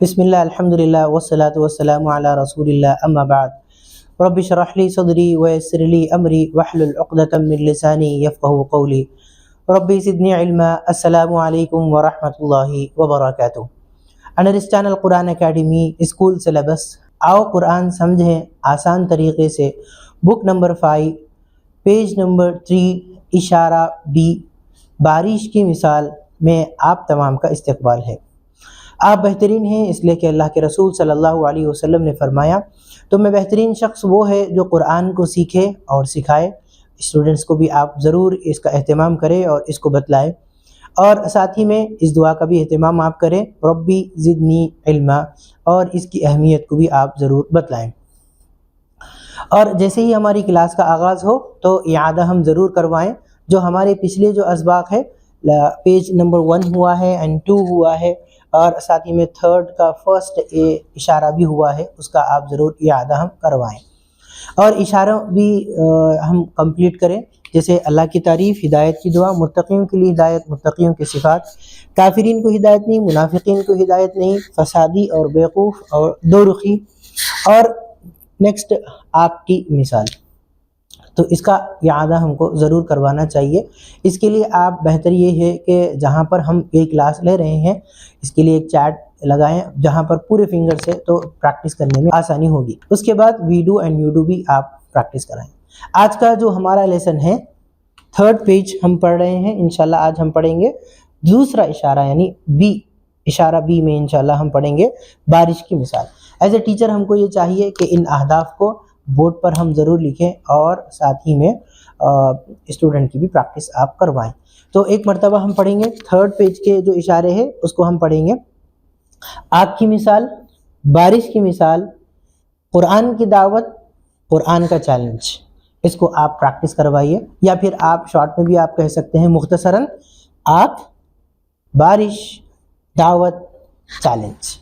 بسم اللہ الحمد للہ والصلاة والسلام علی رسول اللہ اما بعد رب اشرح لی صدری ویسر لی امری واحلل عقدۃ من لسانی یفقہوا قولی رب زدنی علما۔ السلام علیکم ورحمۃ اللہ وبرکاتہ۔ انڈر اس چینل قرآن اکیڈمی اسکول سلیبس، آؤ قرآن سمجھیں آسان طریقے سے، بک نمبر 5 پیج نمبر 3 اشارہ بی، بارش کی مثال میں آپ تمام کا استقبال ہے۔ آپ بہترین ہیں اس لیے کہ اللہ کے رسول صلی اللہ علیہ وسلم نے فرمایا تو میں بہترین شخص وہ ہے جو قرآن کو سیکھے اور سکھائے۔ اسٹوڈنٹس کو بھی آپ ضرور اس کا اہتمام کریں اور اس کو بتلائیں، اور ساتھ ہی میں اس دعا کا بھی اہتمام آپ کریں، ربی زدنی علما، اور اس کی اہمیت کو بھی آپ ضرور بتلائیں۔ اور جیسے ہی ہماری کلاس کا آغاز ہو تو اعادہ ہم ضرور کروائیں، جو ہمارے پچھلے جو اسباق ہے، پیج نمبر 1 ہوا ہے اینڈ 2 ہوا ہے، اور ساتھ ہی میں 3rd کا فرسٹ اشارہ بھی ہوا ہے، اس کا آپ ضرور اعادہ ہم کروائیں، اور اشاروں بھی ہم کمپلیٹ کریں، جیسے اللہ کی تعریف، ہدایت کی دعا، متقیوں کے لیے ہدایت، متقیوں کے صفات، کافرین کو ہدایت نہیں، منافقین کو ہدایت نہیں، فسادی اور بیوقوف اور دو رخی، اور نیکسٹ آپ کی مثال۔ تو اس کا اعادہ ہم کو ضرور کروانا چاہیے۔ اس کے لیے آپ بہتر یہ ہے کہ جہاں پر ہم یہ کلاس لے رہے ہیں اس کے لیے ایک چیٹ لگائیں جہاں پر پورے فنگر سے، تو پریکٹس کرنے میں آسانی ہوگی۔ اس کے بعد we do and you do بھی آپ پریکٹس کرائیں۔ آج کا جو ہمارا لیسن ہے 3rd پیج ہم پڑھ رہے ہیں، انشاءاللہ آج ہم پڑھیں گے دوسرا اشارہ یعنی بی، اشارہ بی میں انشاءاللہ ہم پڑھیں گے بارش کی مثال۔ ایز اے ٹیچر ہم کو یہ چاہیے کہ ان اہداف کو بورڈ پر ہم ضرور لکھیں اور ساتھ ہی میں اسٹوڈنٹ کی بھی پریکٹس آپ کروائیں۔ تو ایک مرتبہ ہم پڑھیں گے 3rd پیج کے جو اشارے ہیں اس کو ہم پڑھیں گے۔ آگ کی مثال، بارش کی مثال، قرآن کی دعوت، قرآن کا چیلنج، اس کو آپ پریکٹس کروائیے، یا پھر آپ شارٹ میں بھی آپ کہہ سکتے ہیں مختصراً آگ، بارش، دعوت، challenge.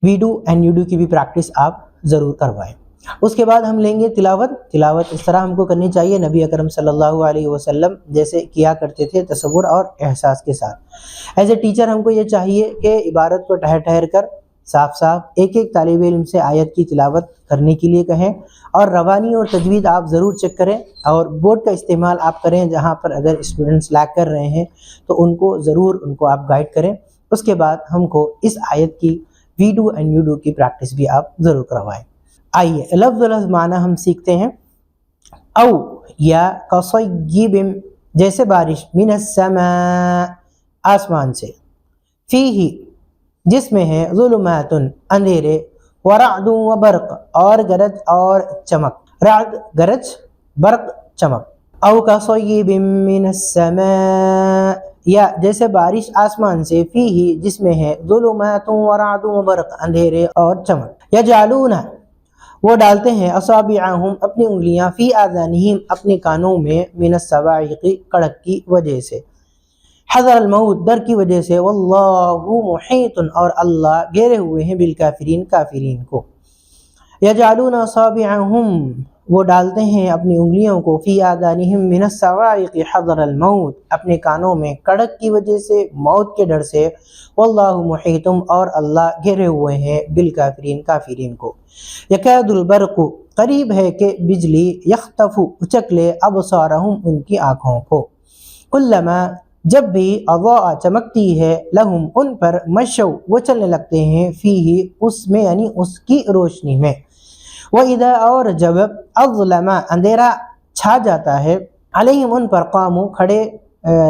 We do and you do کی بھی پریکٹس آپ ضرور کروائیں۔ اس کے بعد ہم لیں گے تلاوت۔ تلاوت اس طرح ہم کو کرنی چاہیے نبی اکرم صلی اللہ علیہ وسلم جیسے کیا کرتے تھے، تصور اور احساس کے ساتھ۔ ایز اے ٹیچر ہم کو یہ چاہیے کہ عبارت کو ٹھہر ٹھہر کر صاف صاف ایک ایک طالب علم سے آیت کی تلاوت کرنے کے لیے کہیں، اور روانی اور تجوید آپ ضرور چیک کریں، اور بورڈ کا استعمال آپ کریں جہاں پر اگر اسٹوڈنٹس لیگ کر رہے ہیں تو ان کو آپ گائیڈ کریں۔ اس کے بعد ہم کو اس آیت کی we do and you do کی پریکٹس بھی آپ ضرور کروائیں۔ آئیے لفظ معنی ہم سیکھتے ہیں۔ او یا کصیب، جیسے بارش، من السماء، آسمان سے، فیہ، جس میں ہے، ظلمات، اندھیرے، ورعد و برق، اور گرج اور چمک، رعد گرج، برق چمک۔ او کصیب من السماء، یا جیسے بارش آسمان سے، فیہ، جس میں ہے، ظلمات ورعد و برق، اندھیرے اور چمک۔ یجعلون، وہ ڈالتے ہیں، اصابعہم، اپنی انگلیاں، فی آذانہم، اپنے کانوں میں، من الصواعق، کڑک کی وجہ سے، حذر الموت، ڈر کی وجہ سے، واللہ محیط، اور اللہ گھیرے ہوئے ہیں، بالکافرین، کافرین کو۔ یجعلون اصابعہم، وہ ڈالتے ہیں اپنی انگلیوں کو، فی آذانہم، من الصواعق، حذر الموت، اپنے کانوں میں، کڑک کی وجہ سے، موت کے ڈر سے، واللہ محیط، اور اللہ گھیرے ہوئے ہیں، بالکافرین، کافرین کو۔ یکاد البرق، قریب ہے کہ بجلی، یخطف، اچک لے، ابصارہم، ان کی آنکھوں کو، کلما، جب بھی، اضاء، چمکتی ہے، لہم، ان پر، مشوا، وہ چلنے لگتے ہیں، فیہ، اس میں یعنی اس کی روشنی میں، وَإِذَا، اور جب، اظلم، اندھیرا چھا جاتا ہے، علیہم، ان پر، قاموا، کھڑے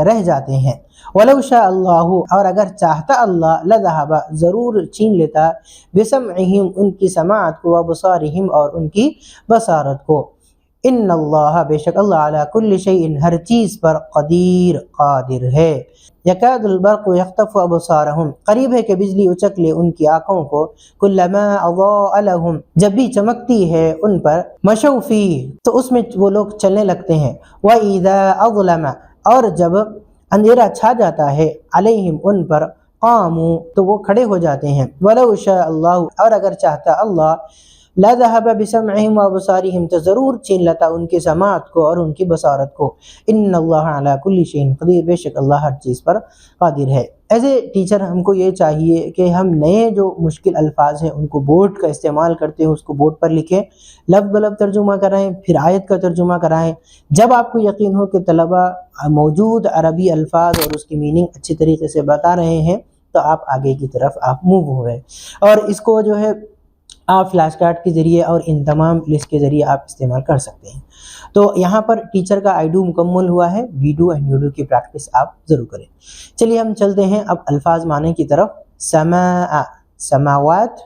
رہ جاتے ہیں، وَلَوْ شَاءَ اللَّهُ، اور اگر چاہتا اللہ، لَذَهَبَ، ضرور چھین لیتا، بِسَمْعِهِمْ، ان کی سماعت کو، وَبَصَارِهِمْ، اور ان کی بصارت کو، ان اللہ، بے شک اللہ، علی کل شیء، ہر چیز پر، قدیر، قادر ہے۔ یکاد البرق یخطف ابصارہم، قریب ہے کہ بجلی اچک لے ان کی آنکھوں کو، کلما اضاء لہم، جب بھی چمکتی ہے ان پر، مشوا فیہ، تو اس میں وہ لوگ چلنے لگتے ہیں، وَإِذَا أَظْلَمَ، اور جب اندھیرا چھا جاتا ہے، علیہم، ان پر، قاموا، تو وہ کھڑے ہو جاتے ہیں، وَلَوْ شَاءَ اللَّهُ، اور اگر چاہتا اللہ، لا ذهب بسمعهم وابصارهم، تو ضرور چھین لیتا ان کی سماعت کو اور ان کی بصارت کو. ان اللہ علی کل شیء قدیر، بے شک اللہ ہر چیز پر قادر ہے. ایز اے ٹیچر ہم کو یہ چاہیے کہ ہم نئے جو مشکل الفاظ ہیں ان کو بورڈ کا استعمال کرتے ہیں اس کو بورڈ پر لکھیں، لفظ بلفظ ترجمہ کرائیں، پھر آیت کا ترجمہ کرائیں. جب آپ کو یقین ہو کہ طلبہ موجود عربی الفاظ اور اس کی میننگ اچھی طریقے سے بتا رہے ہیں تو آپ آگے کی طرف آپ موو ہوئے. اور اس کو جو ہے آپ فلیش کارڈ کے ذریعے اور ان تمام لسٹ کے ذریعے آپ استعمال کر سکتے ہیں. تو یہاں پر ٹیچر کا آئی ڈو مکمل ہوا ہے، we do and you do کی پریکٹس آپ ضرور کریں. چلیے ہم چلتے ہیں اب الفاظ معنی کی طرف. سماء سماوات،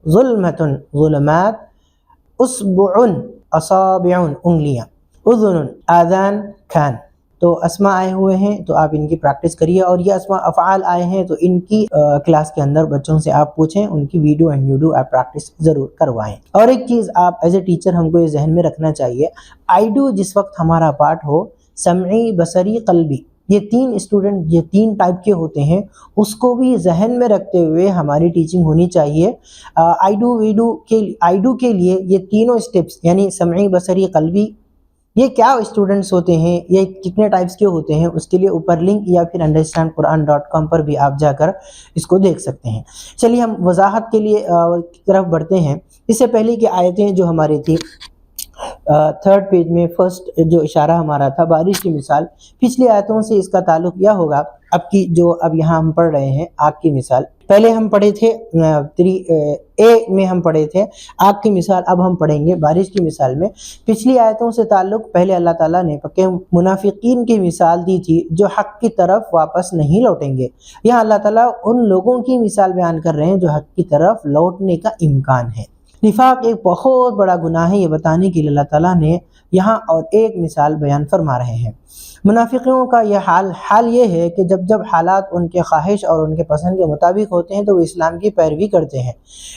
ظلمۃ ظلمات، اصبع اصابع انگلیاں، اذن آذان کان. تو اسماء آئے ہوئے ہیں تو آپ ان کی پریکٹس کریے، اور یہ اسماء افعال آئے ہیں تو ان کی کلاس کے اندر بچوں سے آپ پوچھیں، ان کی ویڈیو اینڈ یوڈیو آپ پریکٹس ضرور کروائیں. اور ایک چیز آپ ایز اے ٹیچر ہم کو یہ ذہن میں رکھنا چاہیے، آئی ڈو جس وقت ہمارا پارٹ ہو، سمعی بصری قلبی، یہ تین اسٹوڈنٹ یہ تین ٹائپ کے ہوتے ہیں، اس کو بھی ذہن میں رکھتے ہوئے ہماری ٹیچنگ ہونی چاہیے. آئی ڈو کے لیے یہ تینوں اسٹیپس یعنی سمعی بصری قلبی یہ کیا اسٹوڈنٹس ہوتے ہیں، یہ کتنے ٹائپس کے ہوتے ہیں، اس کے لیے اوپر لنک یا پھر understandquran.com پر بھی آپ جا کر اس کو دیکھ سکتے ہیں. چلیے ہم وضاحت کے لیے کی طرف بڑھتے ہیں. اس سے پہلے کی آیتیں جو ہماری تھی تھرڈ پیج میں فرسٹ جو اشارہ ہمارا تھا بارش کی مثال، پچھلی آیتوں سے اس کا تعلق یہ ہوگا اب کی جو اب یہاں ہم پڑھ رہے ہیں آگ کی مثال. پہلے ہم پڑھے تھے 3A میں ہم پڑھے تھے آگ کی مثال، اب ہم پڑھیں گے بارش کی مثال میں. پچھلی آیتوں سے تعلق پہلے اللہ تعالیٰ نے پکے منافقین کی مثال دی تھی جو حق کی طرف واپس نہیں لوٹیں گے. یہاں اللہ تعالیٰ ان لوگوں کی مثال بیان کر رہے ہیں جو حق کی طرف لوٹنے کا امکان ہے. نفاق ایک بہت بڑا گناہ ہے، یہ بتانے کے لیے اللہ تعالیٰ نے یہاں اور ایک مثال بیان فرما رہے ہیں. منافقوں کا یہ حال یہ ہے کہ جب حالات ان کے خواہش اور ان کے پسند کے مطابق ہوتے ہیں تو وہ اسلام کی پیروی کرتے ہیں،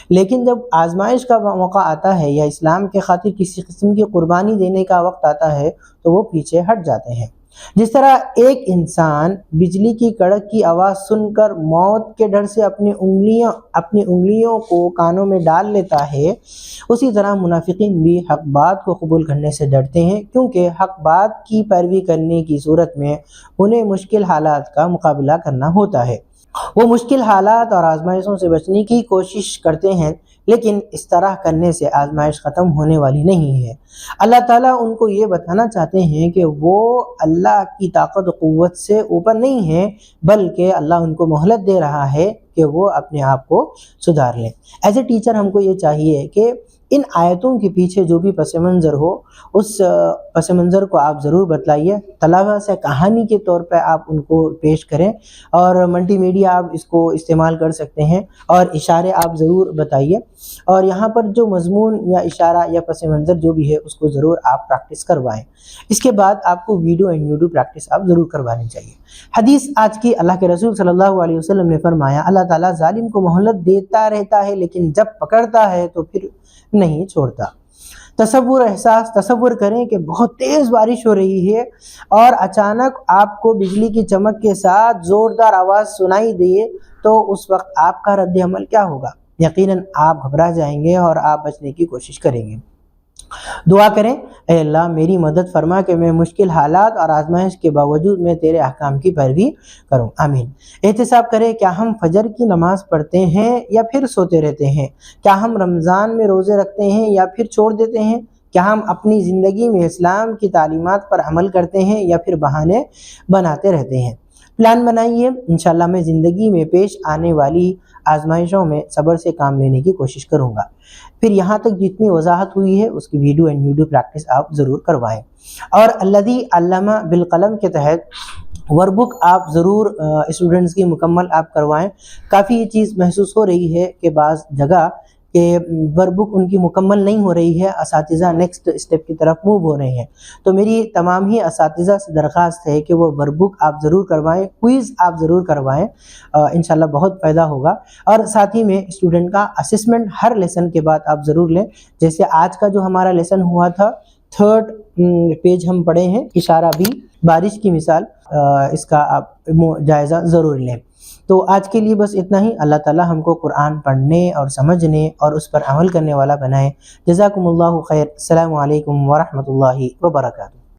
لیکن جب آزمائش کا موقع آتا ہے یا اسلام کے خاطر کسی قسم کی قربانی دینے کا وقت آتا ہے تو وہ پیچھے ہٹ جاتے ہیں. جس طرح ایک انسان بجلی کی کڑک کی آواز سن کر موت کے ڈر سے اپنی انگلیوں کو کانوں میں ڈال لیتا ہے، اسی طرح منافقین بھی حق بات کو قبول کرنے سے ڈرتے ہیں، کیونکہ حق بات کی پیروی کرنے کی صورت میں انہیں مشکل حالات کا مقابلہ کرنا ہوتا ہے. وہ مشکل حالات اور آزمائشوں سے بچنے کی کوشش کرتے ہیں، لیکن اس طرح کرنے سے آزمائش ختم ہونے والی نہیں ہے. اللہ تعالیٰ ان کو یہ بتانا چاہتے ہیں کہ وہ اللہ کی طاقت و قوت سے اوپر نہیں ہے، بلکہ اللہ ان کو مہلت دے رہا ہے کہ وہ اپنے آپ کو سدھار لیں. ایز اے ٹیچر ہم کو یہ چاہیے کہ ان آیتوں کے پیچھے جو بھی پس منظر ہو اس پس منظر کو آپ ضرور بتلائیے، طلبہ سے کہانی کے طور پہ آپ ان کو پیش کریں، اور ملٹی میڈیا آپ اس کو استعمال کر سکتے ہیں، اور اشارے آپ ضرور بتائیے، اور یہاں پر جو مضمون یا اشارہ یا پس منظر جو بھی ہے اس کو ضرور آپ پریکٹس کروائیں. اس کے بعد آپ کو ویڈیو اینڈ یوڈیو پریکٹس آپ ضرور کروانی چاہیے. حدیث آج کی، اللہ کے رسول صلی اللہ علیہ وسلم نے فرمایا اللہ تعالیٰ ظالم کو مہلت دیتا رہتا ہے لیکن جب پکڑتا ہے تو پھر نہیں چھوڑتا. تصور کریں کہ بہت تیز بارش ہو رہی ہے اور اچانک آپ کو بجلی کی چمک کے ساتھ زوردار آواز سنائی دے تو اس وقت آپ کا رد عمل کیا ہوگا؟ یقیناً آپ گھبرا جائیں گے اور آپ بچنے کی کوشش کریں گے. دعا کریں، اے اللہ میری مدد فرما کہ میں مشکل حالات اور آزمائش کے باوجود میں تیرے احکام کی پیروی کروں. آمین. احتساب کریں، کیا ہم فجر کی نماز پڑھتے ہیں یا پھر سوتے رہتے ہیں؟ کیا ہم رمضان میں روزے رکھتے ہیں یا پھر چھوڑ دیتے ہیں؟ کیا ہم اپنی زندگی میں اسلام کی تعلیمات پر عمل کرتے ہیں یا پھر بہانے بناتے رہتے ہیں؟ پلان بنائیے، انشاءاللہ میں زندگی میں پیش آنے والی آزمائشوں میں صبر سے کام لینے کی کوشش کروں گا. پھر یہاں تک جتنی وضاحت ہوئی ہے اس کی ویڈیو اینڈ یوڈیو پریکٹس آپ ضرور کروائیں. اور الذی علم بالقلم کے تحت ورک بک آپ ضرور اسٹوڈنٹس کی مکمل آپ کروائیں. کافی یہ چیز محسوس ہو رہی ہے کہ بعض جگہ کہ ورک بک ان کی مکمل نہیں ہو رہی ہے، اساتذہ نیکسٹ اسٹیپ کی طرف موو ہو رہے ہیں. تو میری تمام ہی اساتذہ سے درخواست ہے کہ وہ ورک بک آپ ضرور کروائیں، کوئز آپ ضرور کروائیں، انشاءاللہ بہت فائدہ ہوگا. اور ساتھ ہی میں اسٹوڈنٹ کا اسسمنٹ ہر لیسن کے بعد آپ ضرور لیں. جیسے آج کا جو ہمارا لیسن ہوا تھا تھرڈ پیج ہم پڑھے ہیں اشارہ بھی بارش کی مثال، اس کا آپ جائزہ ضرور لیں. تو آج کے لیے بس اتنا ہی. اللہ تعالیٰ ہم کو قرآن پڑھنے اور سمجھنے اور اس پر عمل کرنے والا بنائے. جزاکم اللہ خیر. السلام علیکم ورحمۃ اللہ وبرکاتہ.